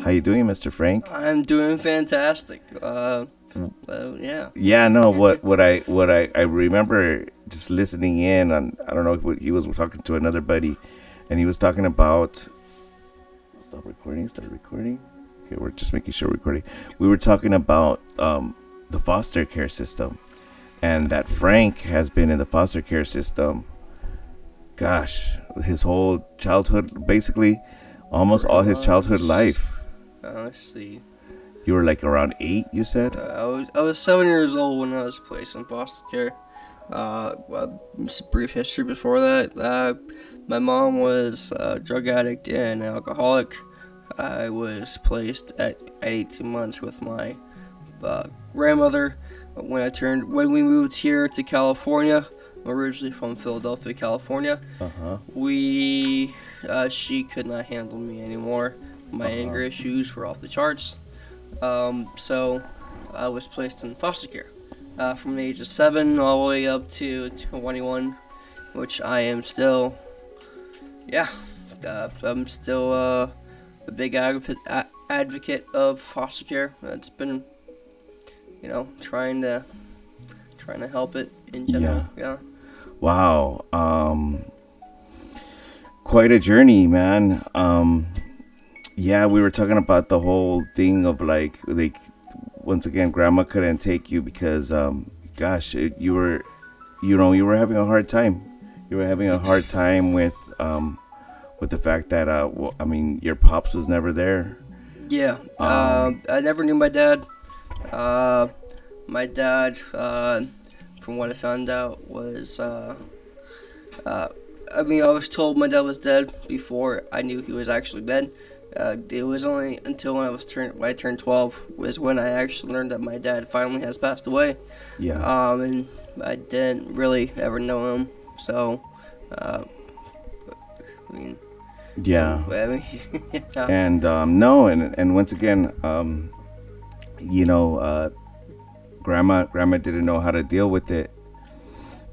How you doing, Mr. Frank? I'm doing fantastic. Yeah. Yeah, no. What I remember just listening in on. I don't know. He was talking to another buddy, and he was talking about. Stop recording. Start recording. Okay, we're just making sure we're recording. We were talking about the foster care system, and that Frank has been in the foster care system. Gosh, his whole childhood, basically, almost Pretty all his childhood much. life. Let's see. You were like around 8, you said? I was 7 years old when I was placed in foster care. Just a brief history before that. My mom was a drug addict and alcoholic. I was placed at 18 months with my grandmother when we moved here to California. I'm originally from Philadelphia, California. Uh-huh. We She could not handle me anymore. My anger Uh-huh. issues were off the charts. So I was placed in foster care from the age of 7 all the way up to 21, which I am still. Yeah, I'm still a big advocate of foster care. It's been, trying to help it in Yeah. general. Yeah. Wow. Quite a journey, man. Yeah, we were talking about the whole thing of like once again, grandma couldn't take you because gosh, you were having a hard time. You were having a hard time with the fact that well, I mean, your pops was never there. Yeah. Um, I never knew my dad. Uh, my dad, from what I found out, was uh, I mean, I was told my dad was dead before I knew he was actually dead. It was only until when I turned 12 was when I actually learned that my dad finally has passed away. yeah. And I didn't really ever know him, so uh, I mean, Yeah. I mean, yeah, And no, and once again, you know, grandma didn't know how to deal with it.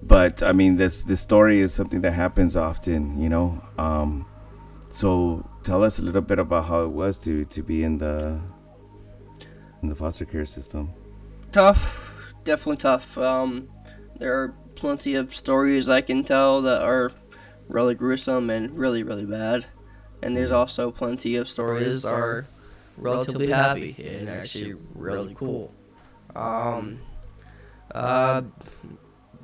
But I mean, this story is something that happens often, you know. So tell us a little bit about how it was to be in the foster care system. tough, definitely tough. There are plenty of stories I can tell that are really gruesome and really, really bad. And there's Mm. also plenty of stories that are relatively happy and actually really cool. Um, uh,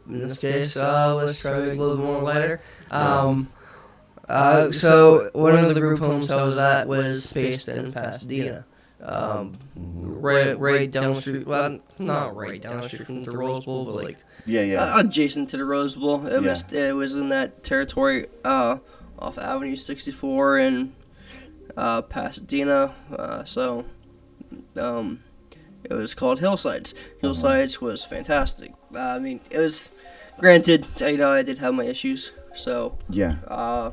in this case, let's try to make it a little bit more lighter. Yeah. So one of the group homes I was at was based in Pasadena. Hmm. Right down the street. Well, not right down the street from the Rose Bowl, but like Yeah, yeah, adjacent to the Rose Bowl. yeah. It was in that territory off Avenue 64 in Pasadena. Um, it was called Hillsides. Uh-huh. Hillsides was fantastic. I mean, it was granted. I did have my issues, so Yeah. I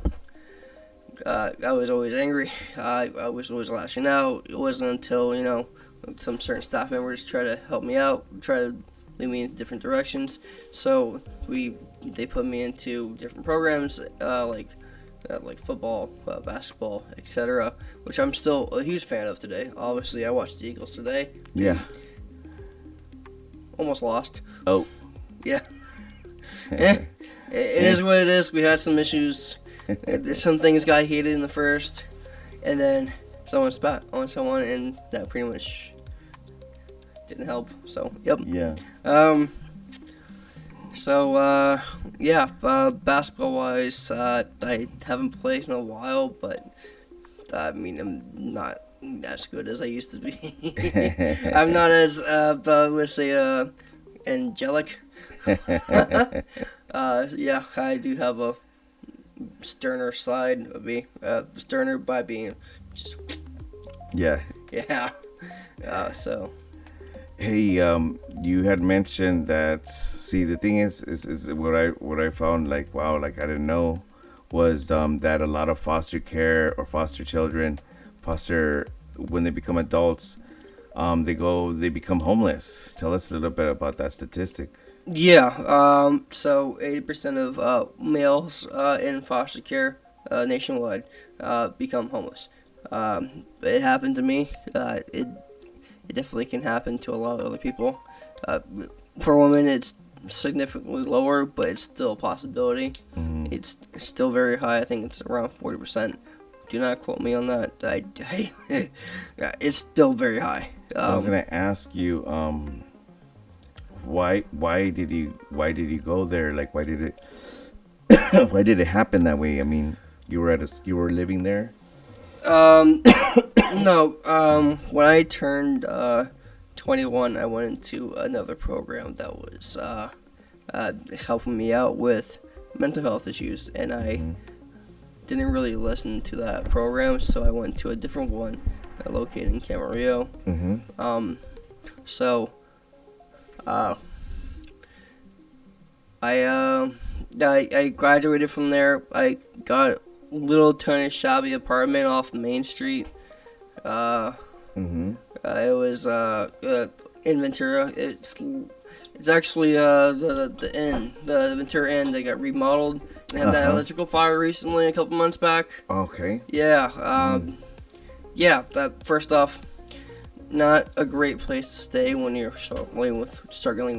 was always angry. I was always lashing out. It wasn't until some certain staff members try to help me out, try to lead me in different directions. So they put me into different programs like football, basketball, etc., which I'm still a huge fan of today. Obviously, I watched the Eagles today. Yeah. Almost lost. Oh. Yeah. It is what it is. We had some issues. Some things got heated in the first, and then someone spat on someone, and that pretty much didn't help. So, yep. Yeah. Um. So, yeah. Basketball wise, I haven't played in a while, but I mean, I'm not as good as I used to be. I'm not as, let's say, angelic. Yeah, I do have a sterner side of me. Sterner by being just Yeah. yeah. So Hey, you had mentioned that. See, the thing is what I found like wow, like I didn't know was that a lot of foster care or foster children, foster when they become adults, they become homeless. Tell us a little bit about that statistic. Yeah. So 80% of males in foster care nationwide become homeless. It happened to me. It definitely can happen to a lot of other people. For women, it's significantly lower, but it's still a possibility. It's still very high. I think it's around 40%. Do not quote me on that. It's still very high. I was gonna ask you, why did you go there? Like, why did it why did it happen that way? I mean, you were living there. No. When I turned 21, I went into another program that was helping me out with mental health issues, and I didn't really listen to that program, so I went to a different one located in Camarillo. So I graduated from there. I got a little tiny shabby apartment off Main Street. It was in Ventura. It's actually the inn, the Ventura Inn. They got remodeled and had that electrical fire recently, a couple months back. Okay. Yeah. Yeah. That first off, not a great place to stay when you're struggling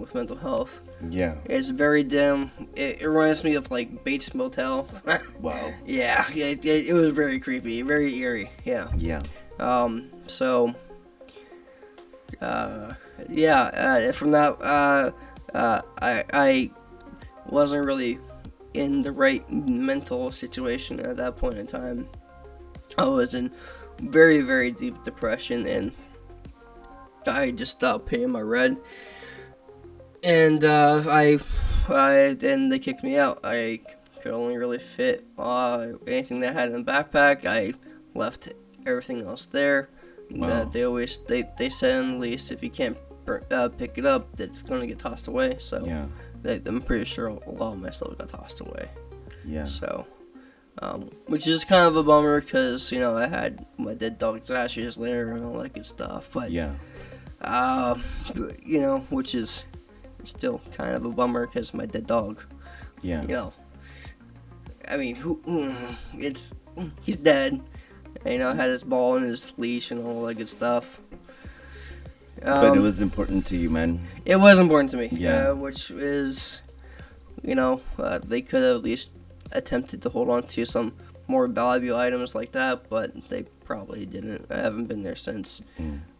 with mental health. Yeah. It's very dim. It reminds me of like Bates Motel. Wow. Yeah. It was very creepy, very eerie. Yeah. Yeah. So. From that, I wasn't really in the right mental situation at that point in time. I was in very, very deep depression, and I just stopped paying my rent. And then they kicked me out. I could only really fit anything that I had in the backpack. I left everything else there. Wow. They said in the lease, if you can't pick it up, it's going to get tossed away. So yeah. I'm pretty sure a lot of my stuff got tossed away. Yeah. So, which is kind of a bummer because, I had my dead dog's ashes there and all that good stuff. But, yeah. Which is still kind of a bummer because my dead dog, yeah. I mean, he's dead. Had his ball and his leash and all that good stuff. But it was important to you, man. It was important to me. Yeah. Which is, they could have at least attempted to hold on to some more valuable items like that, but they probably didn't. I haven't been there since.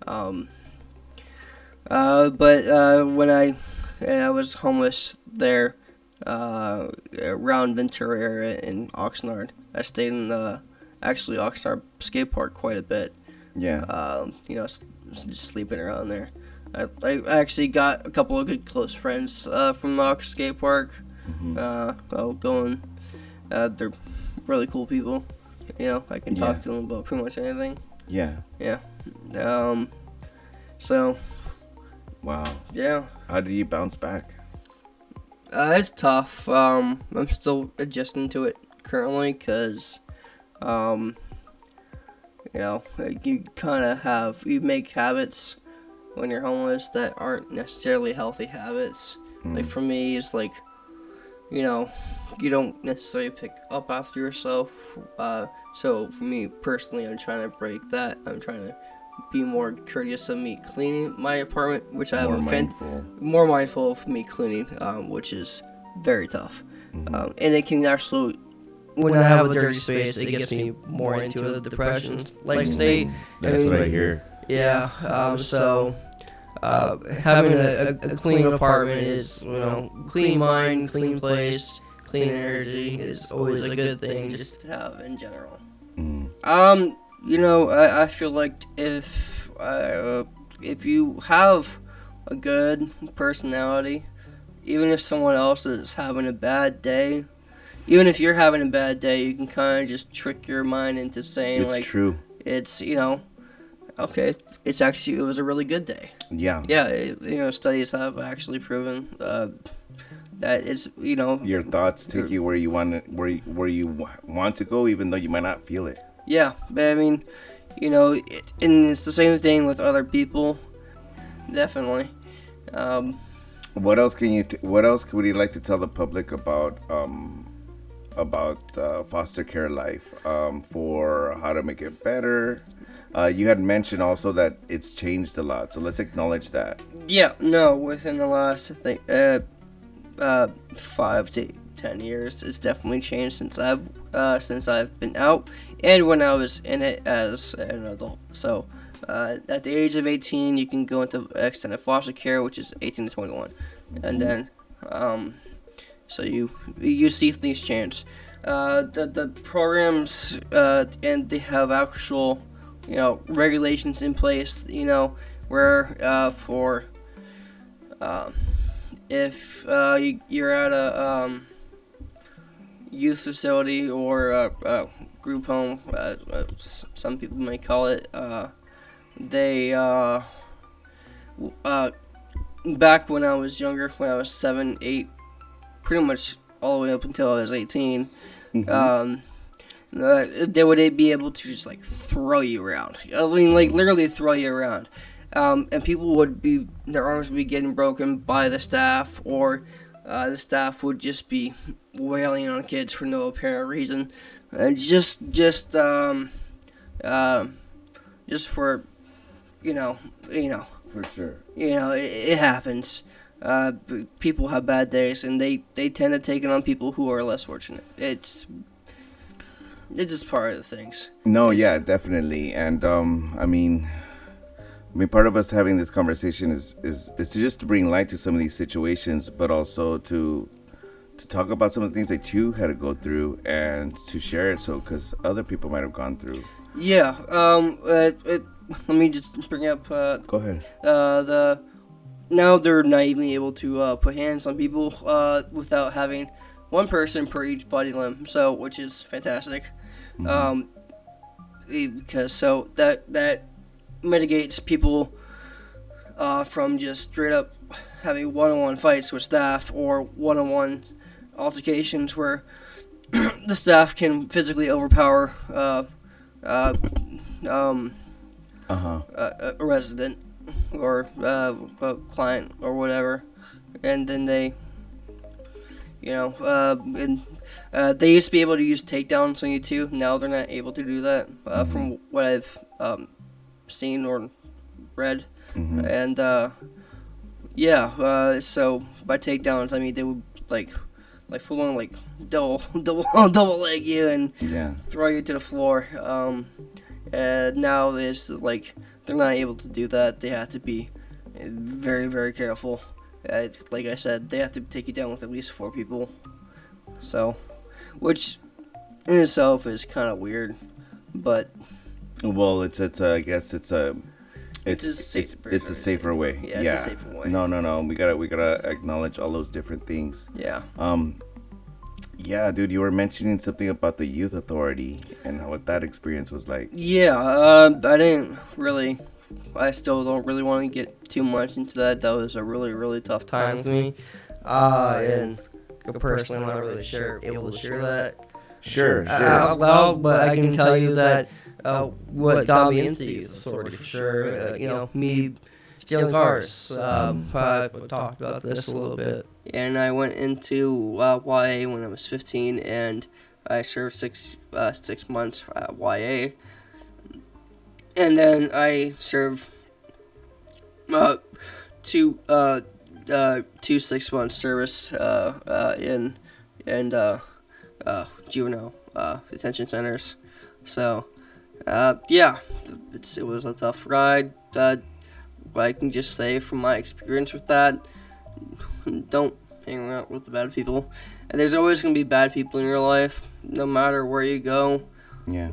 But when I was homeless there, around Ventura area in Oxnard, I stayed in Oxnard skate park quite a bit. Yeah. Just sleeping around there. I actually got a couple of good close friends from the Ox skate park. Going. They're really cool people. I can talk to them about pretty much anything. Yeah. Yeah. So. Wow. Yeah. How did you bounce back? It's tough. I'm still adjusting to it currently because, you kind of you make habits when you're homeless that aren't necessarily healthy habits. Like for me, it's like, you don't necessarily pick up after yourself. So for me personally, I'm trying to break that. I'm trying to be more courteous of me cleaning my apartment, which I have more mindful of me cleaning, which is very tough. And it can actually, when I have a dirty space, it gets me more into the depression like state. That's what I hear. Yeah. So having a clean apartment is, clean mind, clean place, clean energy is always a good thing just to have in general. I feel like if you have a good personality, even if someone else is having a bad day, even if you're having a bad day, you can kind of just trick your mind into saying, it's true. It's, okay, it was a really good day. Yeah. Yeah, studies have actually proven that it's, your thoughts take you where you want to go, even though you might not feel it. Yeah, but I mean, and it's the same thing with other people. definitely. Um, What else can what else would you like to tell the public about foster care life, for how to make it better? You had mentioned also that it's changed a lot, so let's acknowledge that. yeah, no, within the last, I think, 5 to 10 years, it's definitely changed since I've been out, and when I was in it as an adult. So, at the age of 18, you can go into extended foster care, which is 18 to 21, and then, so you see things change. The programs, and they have actual, regulations in place. Where for if you're at a youth facility or a group home, some people may call it. They back when I was younger, when I was 7, 8, pretty much all the way up until I was 18. Um, they would be able to just like throw you around. I mean, like literally throw you around. And people their arms would be getting broken by the staff, or the staff would just be wailing on kids for no apparent reason, and just for, For sure. it happens. People have bad days, and they tend to take it on people who are less fortunate. It's just part of the things. No, yeah, definitely. And part of us having this conversation is to just to bring light to some of these situations, but also to talk about some of the things that you had to go through and to share it, so because other people might have gone through. Yeah. Let me just bring up. Go ahead. Now they're not even able to put hands on people without having one person per each body limb. So, which is fantastic. Because so that mitigates people from just straight up having one-on-one fights with staff, or one-on-one altercations where the staff can physically overpower a resident or a client or whatever, and then they they used to be able to use takedowns on you too. Now they're not able to do that, from what I've seen or read. And so by takedowns I mean they would like full on like double leg you and throw you to the floor. And now it's like they're not able to do that. They have to be very, very careful. Like I said, they have to take you down with at least 4 people. So, which in itself is kind of weird, but well, I guess it's a safer way. Yeah, it's a safer way. No. We gotta acknowledge all those different things. Yeah. Yeah, dude, you were mentioning something about the youth authority and what that experience was like. Yeah, I still don't really want to get too much into that. That was a really, really tough time for me. And personally, I'm not really able to share that. Sure. Out loud, but I can tell you that what got me into youth authority for sure. Me stealing cars. I talked about this a little bit. And I went into YA when I was 15, and I served 6 months at YA. And then I served 2 6-month service in juvenile detention centers. So it was a tough ride. I can just say from my experience with that, don't hang around with the bad people. And there's always going to be bad people in your life, no matter where you go. Yeah.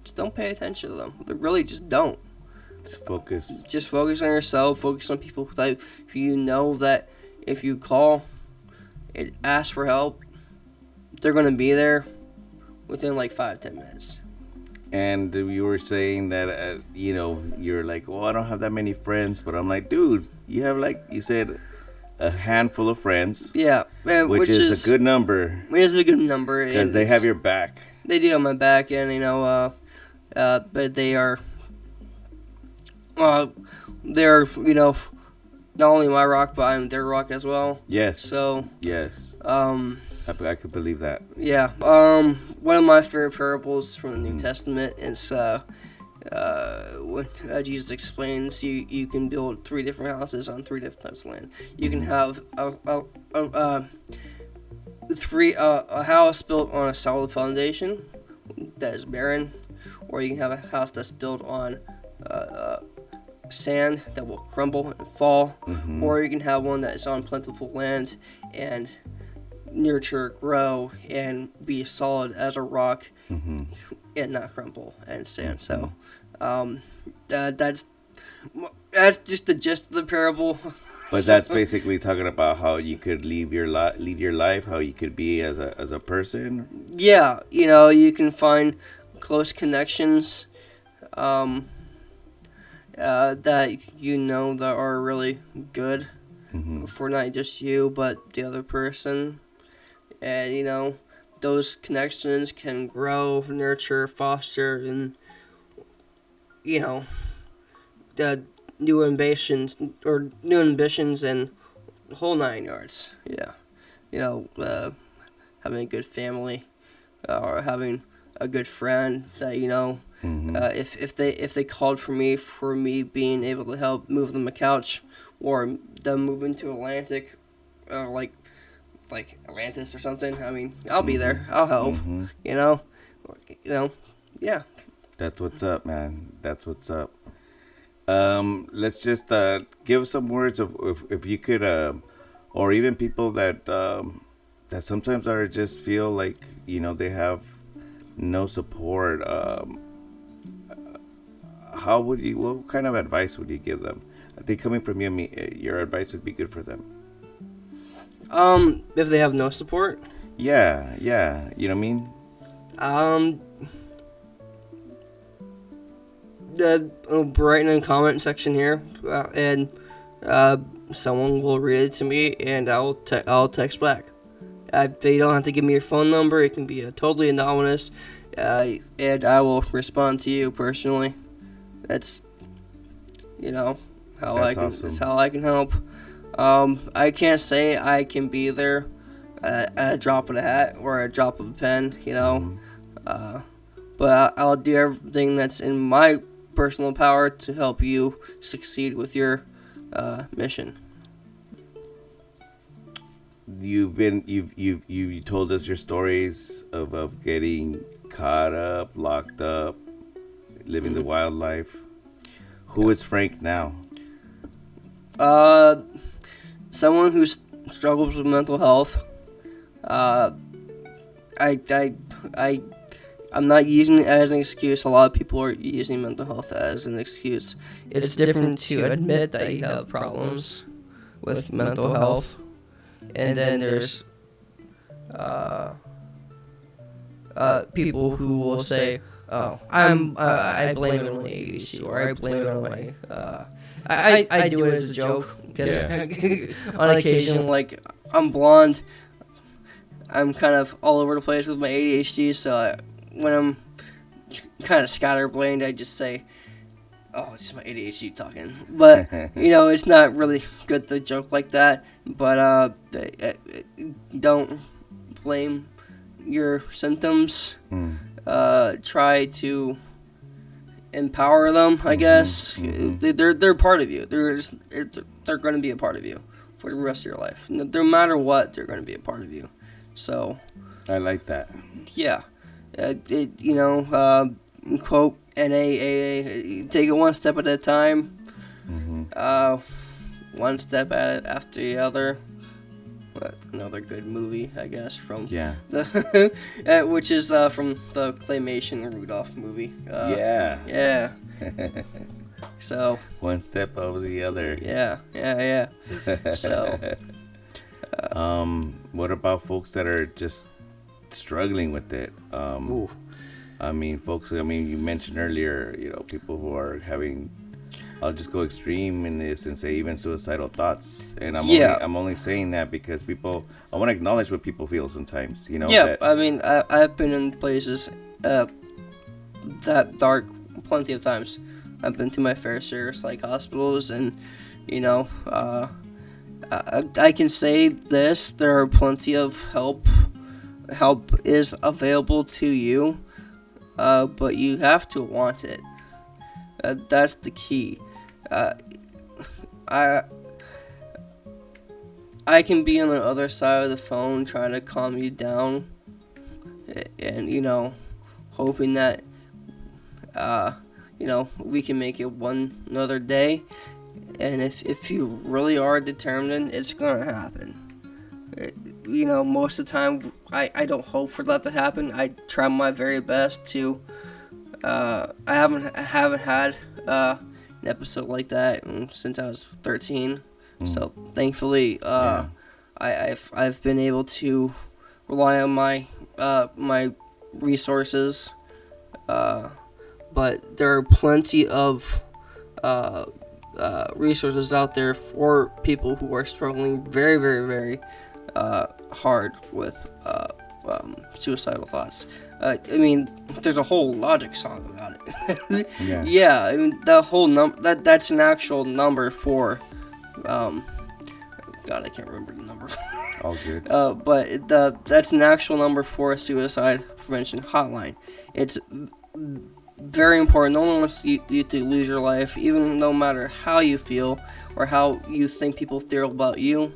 Just don't pay attention to them. They really just don't. Just focus on yourself. Focus on people that you know that if you call and ask for help, they're going to be there within like 5-10 minutes. And you were saying that, you're like, well, I don't have that many friends. But I'm like, dude, you have, like you said, a handful of friends. Yeah. Which is a good number. It is a good number. Because they have your back. They do have my back, and, but they are they're, not only my rock, but I'm their rock as well. Yes. So, yes. I could believe that. yeah. One of my favorite parables from the New Testament is when Jesus explains you can build 3 different houses on 3 different types of land. You can have a house built on a solid foundation that is barren, or you can have a house that's built on sand that will crumble and fall, or you can have one that is on plentiful land and nurture, grow, and be solid as a rock and not crumble and sand. So that's just the gist of the parable. But that's basically talking about how you could lead your life, how you could be as a person. Yeah, you can find close connections that that are really good for not just you but the other person, and those connections can grow, nurture, foster, and the new ambitions and the whole 9 yards. Yeah, having a good family, or having a good friend that if they called for me being able to help move them a couch, or them moving to Atlantic, like Atlantis or something. I mean, I'll be there. I'll help. Yeah. That's what's up, man. That's what's up. Let's just give some words of if you could, or even people that that sometimes are just feel like they have no support. What kind of advice would you give them? I think coming from you, your advice would be good for them. If they have no support. Yeah. You know what I mean? Write in the comment section here, and someone will read it to me, and I'll text back. They don't have to give me your phone number. It can be totally anonymous, and I will respond to you personally. That's how I can. Awesome. That's how I can help. I can't say I can be there at a drop of a hat or a drop of a pen, but I'll do everything that's in my personal power to help you succeed with your mission. You told us your stories of getting caught up, locked up, living the wildlife. Who is Frank now? Someone who struggles with mental health. I'm not using it as an excuse. A lot of people are using mental health as an excuse. It's different to admit that you have problems with mental health, and then there's people who will say, "Oh, I blame it on my ADHD, or I blame it on my I do it as a joke because on occasion, like, I'm blonde, I'm kind of all over the place with my ADHD, so when I'm kind of scatterbrained, I just say, "Oh, it's just my ADHD talking." But it's not really good to joke like that. But don't blame your symptoms. Try to empower them, I guess. They're part of you. They're going to be a part of you for the rest of your life. No matter what, they're going to be a part of you. So I like that. Yeah. Quote NAAA, take it one step at a time. One step at it after the other. But another good movie, I guess, from the which is from the claymation Rudolph movie. Yeah. So one step over the other. Yeah. So what about folks that are just struggling with it? I mean, folks, you mentioned earlier, people who are having, I'll just go extreme in this and say even suicidal thoughts. And I'm only saying that because I want to acknowledge what people feel sometimes, Yeah, I've been in places that dark plenty of times. I've been to my fair share of psych hospitals, and you know, I can say this: there are plenty of help. Help is available to you, but you have to want it. That's the key. I I can be on the other side of the phone trying to calm you down, and hoping that we can make it one another day. And if you really are determined, it's gonna happen. Most of the time, I don't hope for that to happen. I try my very best to. I haven't had an episode like that since I was 13. So thankfully, I've been able to rely on my resources. But there are plenty of resources out there for people who are struggling very, very, very hard with suicidal thoughts. There's a whole Logic song about it. Yeah. I mean, the whole that's an actual number for. God, I can't remember the number. All good. But that's an actual number for a suicide prevention hotline. It's very important. No one wants you to lose your life, even no matter how you feel or how you think people feel about you.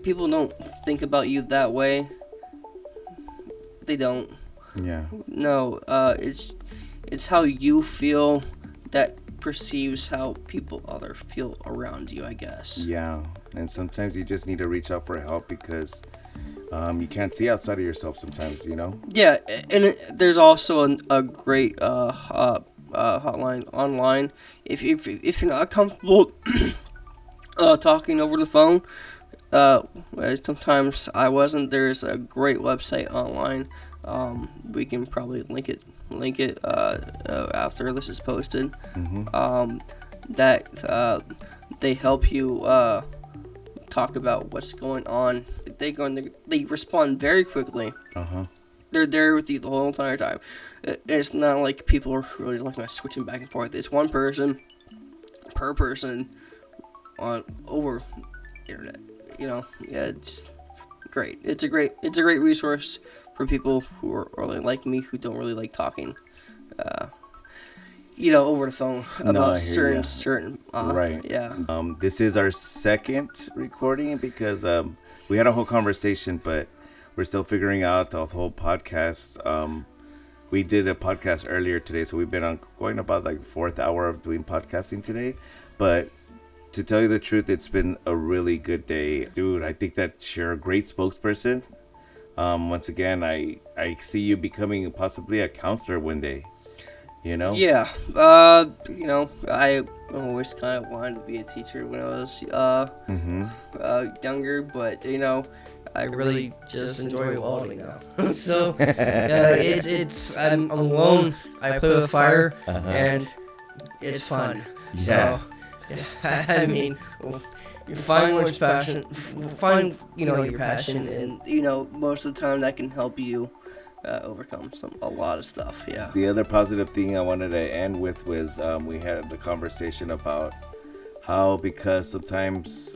People don't think about you that way. They don't. Yeah. No, it's how you feel that perceives how other feel around you, I guess. Yeah, and sometimes you just need to reach out for help because you can't see outside of yourself sometimes, Yeah, and there's also a great hotline online. If you're not comfortable talking over the phone, sometimes I wasn't. There's a great website online. We can probably link it after this is posted. That they help you talk about what's going on. They respond very quickly. They're there with you the whole entire time. It's not like people are really like switching back and forth. It's one person per person on over internet. Yeah, it's great. It's a great resource for people who are really like me, who don't really like talking, over the phone about certain. Right. Yeah. This is our second recording because we had a whole conversation, but we're still figuring out the whole podcast. We did a podcast earlier today, so we've been going about like 4th hour of doing podcasting today. But to tell you the truth, it's been a really good day, dude. I think that you're a great spokesperson. Once again, I see you becoming possibly a counselor one day, Yeah. I always kind of wanted to be a teacher when I was younger, but I really just enjoy welding now. So it's I'm alone. I play with fire, and it's fun. Yeah. So you find one's passion, find your passion, and most of the time that can help you overcome a lot of stuff. Yeah. The other positive thing I wanted to end with was we had the conversation about how because sometimes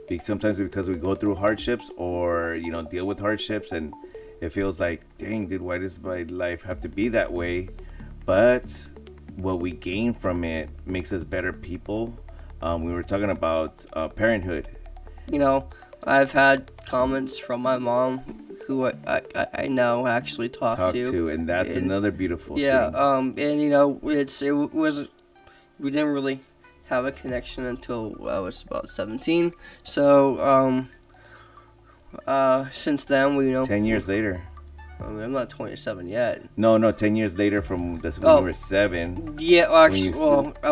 because we go through hardships or deal with hardships and it feels like, dang, dude, why does my life have to be that way? But what we gain from it makes us better people. We were talking about parenthood. I've had comments from my mom who I now actually talk to, and that's another beautiful thing. And it was we didn't really have a connection until I was about 17. So since then 10 years later. I'm not 27 yet. No, 10 years later from when you were 7. Yeah, I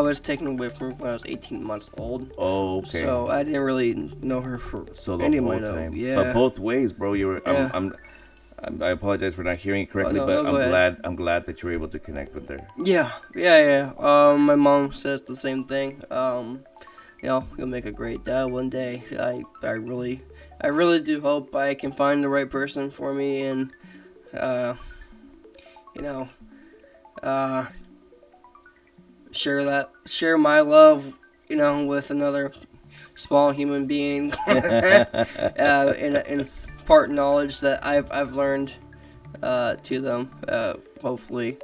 was taken away from her when I was 18 months old. Oh, okay. So I didn't really know her for any of my time. Yeah. But both ways, bro. You were. Yeah. I apologize for not hearing it correctly, but I'm glad that you were able to connect with her. Yeah. My mom says the same thing. You'll make a great dad one day. I really do hope I can find the right person for me, and uh, share my love, with another small human being, and impart knowledge that I've learned to them. Hopefully,